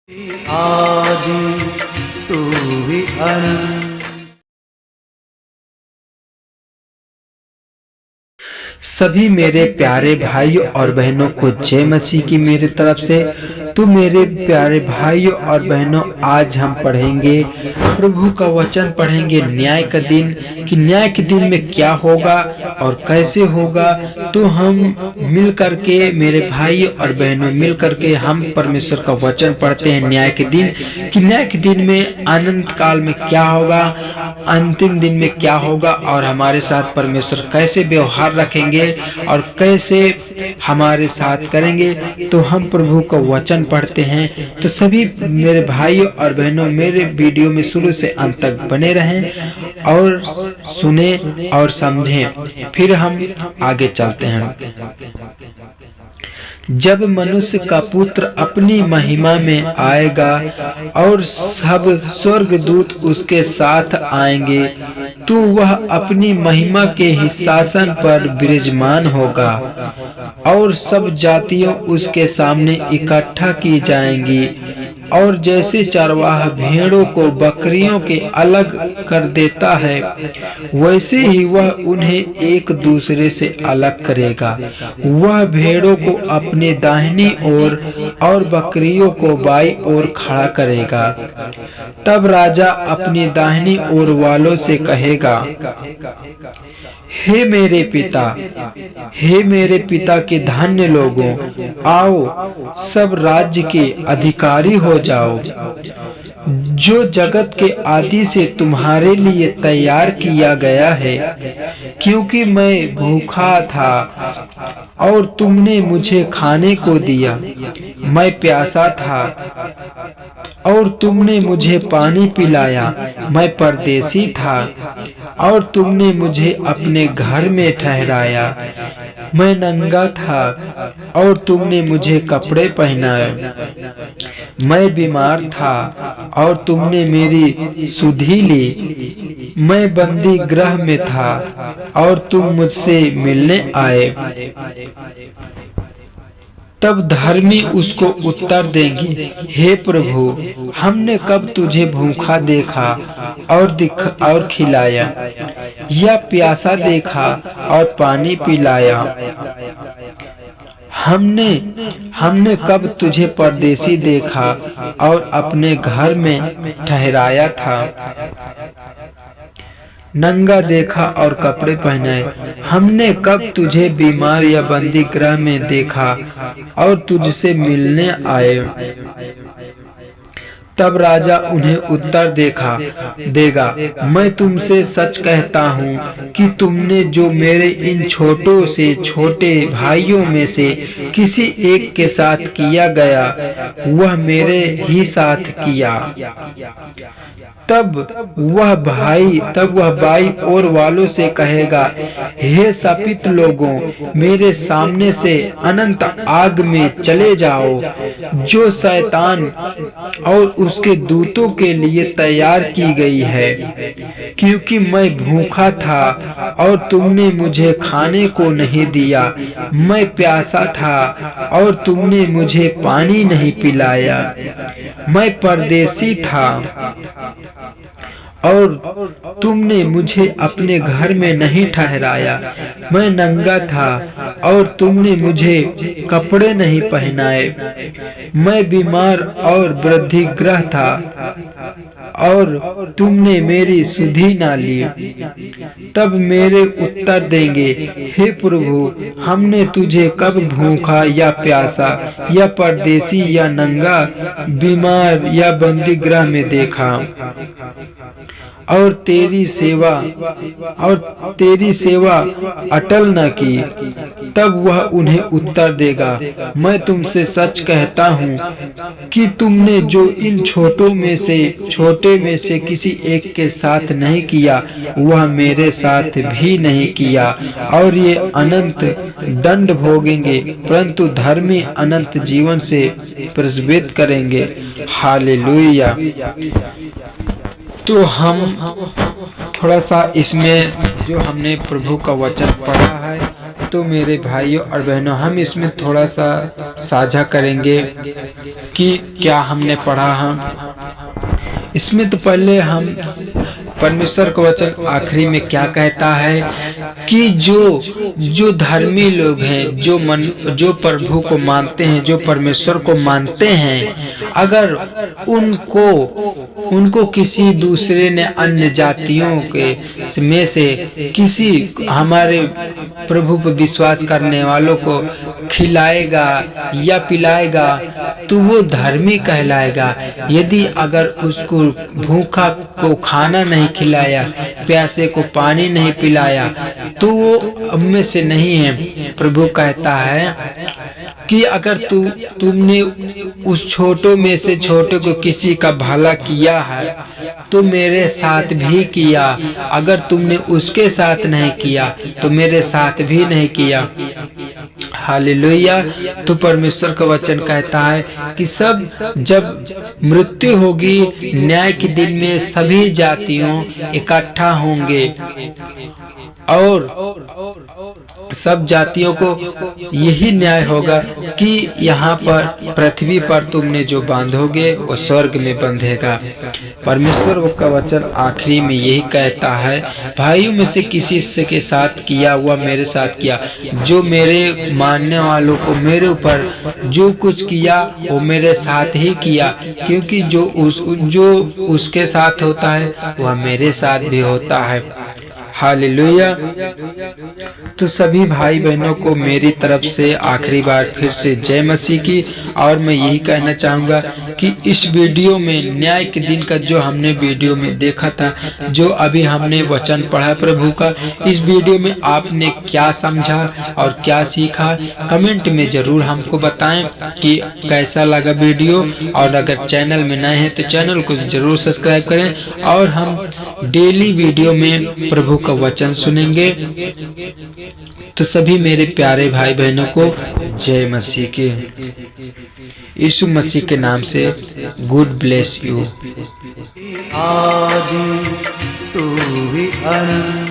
आदि तू ही अनंत। सभी मेरे प्यारे भाइयों और बहनों को जय मसीह की मेरी तरफ से। तो मेरे प्यारे भाइयों और बहनों, आज हम पढ़ेंगे प्रभु का वचन, पढ़ेंगे न्याय का दिन, कि न्याय के दिन में क्या होगा और कैसे होगा। तो हम मिल करके, मेरे भाइयों और बहनों, मिल करके हम परमेश्वर का वचन पढ़ते हैं न्याय के दिन, कि न्याय के दिन में अनंत काल में क्या होगा, अंतिम दिन में क्या होगा, और हमारे साथ परमेश्वर कैसे व्यवहार रखेंगे और कैसे हमारे साथ करेंगे। तो हम प्रभु का वचन पढ़ते हैं। तो सभी मेरे भाइयों और बहनों, मेरे वीडियो में शुरू से अंत तक बने रहें और सुने और समझें, फिर हम आगे चलते हैं। जब मनुष्य का पुत्र अपनी महिमा में आएगा और सब स्वर्गदूत उसके साथ आएंगे, तो वह अपनी महिमा के सिंहासन पर विराजमान होगा और सब जातियां उसके सामने इकट्ठा की जाएंगी। और जैसे चरवाहा भेड़ों को बकरियों के अलग कर देता है, वैसे ही वह उन्हें एक दूसरे से अलग करेगा। वह भेड़ों को अपने दाहिनी ओर और बकरियों को बाईं ओर खड़ा करेगा। तब राजा अपनी दाहिनी ओर वालों से कहेगा, हे मेरे पिता, हे मेरे पिता के धन्य लोगों, आओ सब राज्य के अधिकारी हो जाओ, जो जगत के आदि से तुम्हारे लिए तैयार किया गया है। क्योंकि मैं भूखा था और तुमने मुझे खाने को दिया, मैं प्यासा था और तुमने मुझे पानी पिलाया, मैं परदेसी था और तुमने मुझे अपने घर में ठहराया, मैं नंगा था और तुमने मुझे कपड़े पहनाए, मैं बीमार था और तुमने मेरी सुधि ली, मैं बंदी गृह में था और तुम मुझसे मिलने आए। तब धर्मी उसको उत्तर देंगे, हे प्रभु, हमने कब तुझे भूखा देखा और खिलाया, या प्यासा देखा और पानी पिलाया। हमने कब तुझे परदेसी देखा और अपने घर में ठहराया था, नंगा देखा और कपड़े पहनाए। हमने कब तुझे बीमार या बंदी गृह में देखा और तुझसे मिलने आए। तब राजा उन्हें उत्तर देगा, मैं तुमसे सच कहता हूँ कि तुमने जो मेरे इन छोटों से छोटे भाइयों में से किसी एक के साथ किया गया, वह मेरे ही साथ किया। तब वह बाईं ओर वालों से कहेगा, हे शापित लोगों, मेरे सामने से अनंत आग में चले जाओ, जो शैतान और उसके दूतों के लिए तैयार की गई है। क्योंकि मैं भूखा था और तुमने मुझे खाने को नहीं दिया, मैं प्यासा था और तुमने मुझे पानी नहीं पिलाया, मैं परदेसी था और तुमने मुझे अपने घर में नहीं ठहराया, मैं नंगा था और तुमने मुझे कपड़े नहीं पहनाए, मैं बीमार और वृद्धि गृह था और तुमने मेरी सुधि ना ली। तब मेरे उत्तर देंगे, हे प्रभु, हमने तुझे कब भूखा या प्यासा या परदेसी या नंगा, बीमार या बंदी गृह में देखा और तेरी सेवा अटल न की। तब वह उन्हें उत्तर देगा, मैं तुमसे सच कहता हूँ कि तुमने जो इन छोटे में से किसी एक के साथ नहीं किया, वह मेरे साथ भी नहीं किया। और ये अनंत दंड भोगेंगे, परंतु धर्मी अनंत जीवन से प्रज्वलित करेंगे। हालेलुया। तो हम थोड़ा सा इसमें जो हमने प्रभु का वचन पढ़ा है, तो मेरे भाइयों और बहनों, हम इसमें थोड़ा सा साझा करेंगे कि क्या हमने पढ़ा है। इसमें तो पहले हम परमेश्वर का वचन आखिरी में क्या कहता है कि जो धर्मी लोग हैं, जो प्रभु को मानते हैं, जो परमेश्वर को मानते हैं, अगर उनको किसी दूसरे ने अन्य जातियों के में से किसी हमारे प्रभु पर विश्वास करने वालों को खिलाएगा या पिलाएगा तो वो धर्मी कहलाएगा। यदि अगर उसको भूखा को खाना नहीं खिलाया, प्यासे को पानी नहीं पिलाया तो वो हम में से नहीं है। प्रभु कहता है कि अगर तुमने उस छोटों में से छोटे को किसी का भला किया है तो मेरे साथ भी किया, अगर तुमने उसके साथ नहीं किया तो मेरे साथ भी नहीं किया। हालेलुया। तो परमेश्वर का वचन कहता है कि जब मृत्यु होगी, न्याय के दिन में सभी जातियों इकट्ठा होंगे और सब जातियों को यही न्याय होगा कि यहाँ पर पृथ्वी पर तुमने जो बांधोगे वो स्वर्ग में बंधेगा। परमेश्वर का वचन आखिरी में यही कहता है, भाइयों में से किसी से के साथ किया हुआ मेरे साथ किया। जो मेरे मानने वालों को मेरे ऊपर जो कुछ किया वो मेरे साथ ही किया, क्योंकि जो उसके साथ होता है वह मेरे साथ भी होता है। हालेलुया। तो सभी भाई बहनों को मेरी तरफ से आखिरी बार फिर से जय मसीह की। और मैं यही कहना चाहूँगा कि इस वीडियो में न्याय के दिन का जो हमने वीडियो में देखा था, जो अभी हमने वचन पढ़ा प्रभु का, इस वीडियो में आपने क्या समझा और क्या सीखा, कमेंट में जरूर हमको बताएं कि कैसा लगा वीडियो। और अगर चैनल में नए हैं तो चैनल को जरूर सब्सक्राइब करें और हम डेली वीडियो में प्रभु का वचन सुनेंगे। तो सभी मेरे प्यारे भाई बहनों को जय मसीह के, यीशु मसीह के नाम से गुड ब्लेस यू। आदि तू ही अनंत।